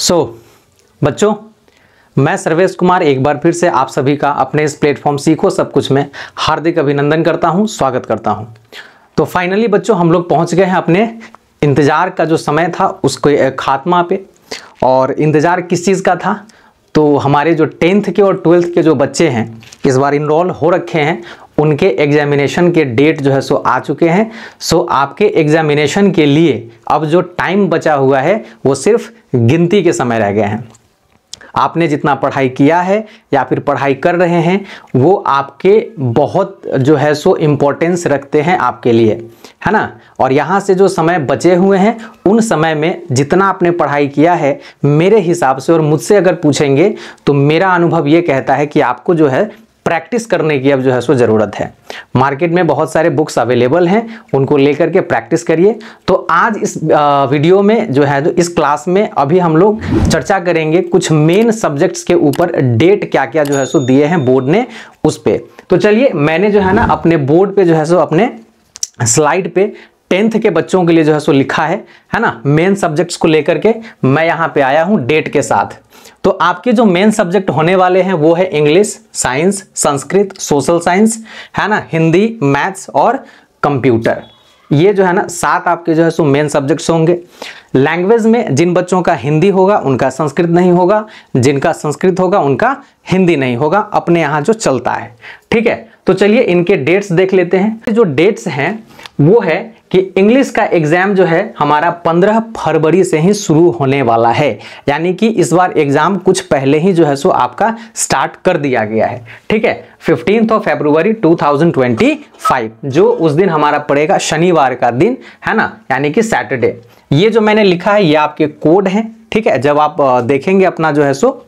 बच्चों, मैं सर्वेश कुमार एक बार फिर से आप सभी का अपने इस प्लेटफॉर्म सीखो सब कुछ में हार्दिक अभिनंदन करता हूं, स्वागत करता हूं। तो फाइनली बच्चों हम लोग पहुंच गए हैं अपने इंतज़ार का जो समय था उसके खात्मा पे। और इंतज़ार किस चीज़ का था? तो हमारे जो 10th के और 12th के जो बच्चे हैं इस बार इनरोल हो रखे हैं, उनके एग्जामिनेशन के डेट जो है सो आ चुके हैं। सो आपके एग्जामिनेशन के लिए अब जो टाइम बचा हुआ है वो सिर्फ गिनती के समय रह गए हैं। आपने जितना पढ़ाई किया है या फिर पढ़ाई कर रहे हैं वो आपके बहुत जो है सो इम्पोर्टेंस रखते हैं आपके लिए, है ना। और यहाँ से जो समय बचे हुए हैं उन समय में जितना आपने पढ़ाई किया है, मेरे हिसाब से और मुझसे अगर पूछेंगे तो मेरा अनुभव ये कहता है कि आपको जो है प्रैक्टिस करने की अब जो है सो ज़रूरत है। मार्केट में बहुत सारे बुक्स अवेलेबल हैं, उनको लेकर के प्रैक्टिस करिए। तो आज इस वीडियो में जो है इस क्लास में अभी हम लोग चर्चा करेंगे कुछ मेन सब्जेक्ट्स के ऊपर डेट क्या क्या जो है सो दिए हैं बोर्ड ने उस पे। तो चलिए, मैंने जो है ना अपने बोर्ड पे जो है सो अपने स्लाइड पे 10th के बच्चों के लिए जो है सो लिखा है ना, मेन सब्जेक्ट्स को लेकर के मैं यहाँ पे आया हूँ डेट के साथ। तो आपके जो मेन सब्जेक्ट होने वाले हैं वो है English, science, Sanskrit, social science, है ना, हिंदी, मैथ्स और कंप्यूटर। ये जो है ना 7 आपके जो है सो मेन सब्जेक्ट्स होंगे। लैंग्वेज में जिन बच्चों का हिंदी होगा उनका संस्कृत नहीं होगा, जिनका संस्कृत होगा उनका हिंदी नहीं होगा, अपने यहाँ जो चलता है, ठीक है। तो चलिए इनके डेट्स देख लेते हैं। जो डेट्स हैं वो है कि इंग्लिश का एग्जाम जो है हमारा 15 फरवरी से ही शुरू होने वाला है, यानी कि इस बार एग्जाम कुछ पहले ही जो है सो आपका स्टार्ट कर दिया गया है, ठीक है। 15 फरवरी 2025 जो उस दिन हमारा पड़ेगा शनिवार का दिन, है ना, यानी कि सैटरडे। ये जो मैंने लिखा है ये आपके कोड हैं, ठीक है। जब आप देखेंगे अपना जो है सो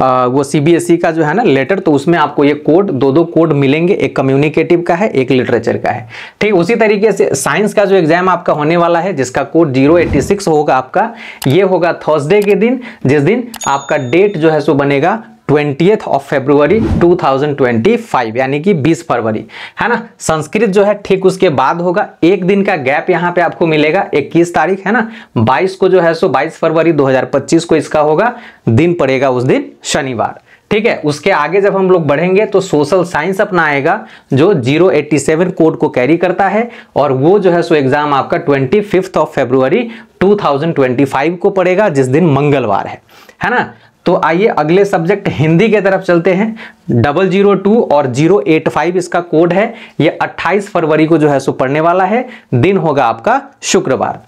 वो CBSE का जो है ना लेटर, तो उसमें आपको ये कोड दो कोड मिलेंगे, एक कम्युनिकेटिव का है, एक लिटरेचर का है, ठीक। उसी तरीके से साइंस का जो एग्जाम आपका होने वाला है जिसका कोड 086 होगा आपका, ये होगा थर्सडे के दिन, जिस दिन आपका डेट जो है सो बनेगा 20 फरवरी 2025, यानी कि 20 फरवरी, है ना। संस्कृत जो है ठीक उसके बाद होगा, एक दिन का गैप यहाँ पे आपको मिलेगा, 21 तारीख, है ना, 22 को जो है सो 22 फरवरी 2025 को इसका होगा, दिन पड़ेगा उस दिन शनिवार, ठीक है। उसके आगे जब हम लोग बढ़ेंगे तो सोशल साइंस अपना आएगा जो 087 कोड को कैरी करता है, और वो जो है सो एग्जाम आपका 25 फरवरी 2025 को पड़ेगा, जिस दिन मंगलवार है ना। तो आइए अगले सब्जेक्ट हिंदी के तरफ चलते हैं। 002 और 085 इसका कोड है, ये 28 फरवरी को जो है सो पढ़ने वाला है, दिन होगा आपका शुक्रवार।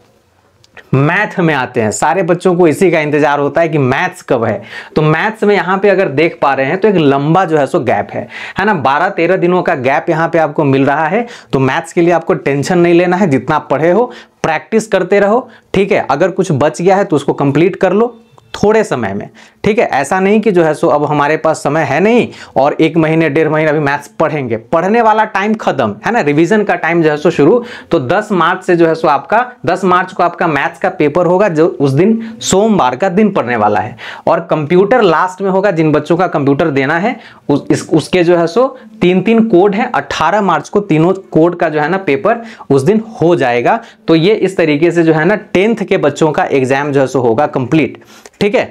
मैथ में आते हैं, सारे बच्चों को इसी का इंतजार होता है कि मैथ्स कब है। तो मैथ्स में यहाँ पे अगर देख पा रहे हैं तो एक लंबा जो है सो गैप है ना, 12-13 दिनों का गैप यहाँ पे आपको मिल रहा है। तो मैथ्स के लिए आपको टेंशन नहीं लेना है, जितना पढ़े हो प्रैक्टिस करते रहो, ठीक है। अगर कुछ बच गया है तो उसको कंप्लीट कर लो थोड़े समय में, ठीक है। ऐसा नहीं कि जो है सो अब हमारे पास समय है नहीं और 1 महीने 1.5 महीने अभी मैथ्स पढ़ेंगे, पढ़ने वाला टाइम खत्म, है ना। रिवीजन का टाइम जो है सो शुरू। तो 10 मार्च से जो है सो आपका 10 मार्च को आपका मैथ्स का पेपर होगा, जो उस दिन सोमवार का दिन पढ़ने वाला है। और कंप्यूटर लास्ट में होगा, जिन बच्चों का कंप्यूटर देना है उसके जो है सो 3 कोड है, 18 मार्च को तीनों कोड का जो है ना पेपर उस दिन हो जाएगा। तो ये इस तरीके से जो है ना 10th के बच्चों का एग्जाम जो है सो होगा कंप्लीट, ठीक है।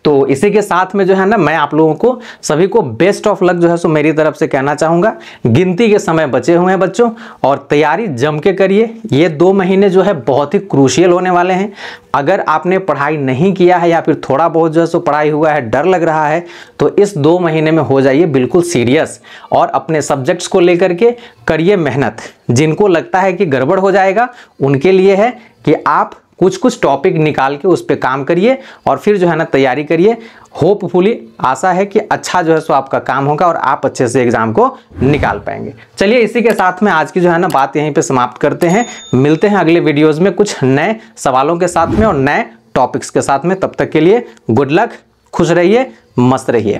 तो इसी के साथ में जो है ना मैं आप लोगों को सभी को बेस्ट ऑफ लक जो है सो मेरी तरफ से कहना चाहूँगा। गिनती के समय बचे हुए हैं बच्चों, और तैयारी जम के करिए। ये 2 महीने जो है बहुत ही क्रूशियल होने वाले हैं। अगर आपने पढ़ाई नहीं किया है या फिर थोड़ा बहुत जो है सो पढ़ाई हुआ है, डर लग रहा है, तो इस 2 महीने में हो जाइए बिल्कुल सीरियस और अपने सब्जेक्ट्स को लेकर के करिए मेहनत। जिनको लगता है कि गड़बड़ हो जाएगा उनके लिए है कि आप कुछ टॉपिक निकाल के उस पर काम करिए और फिर जो है ना तैयारी करिए। होपफुली आशा है कि अच्छा जो है सो आपका काम होगा और आप अच्छे से एग्जाम को निकाल पाएंगे। चलिए इसी के साथ में आज की जो है ना बात यहीं पे समाप्त करते हैं। मिलते हैं अगले वीडियोस में कुछ नए सवालों के साथ में और नए टॉपिक्स के साथ में। तब तक के लिए गुड लक, खुश रहिए, मस्त रहिए।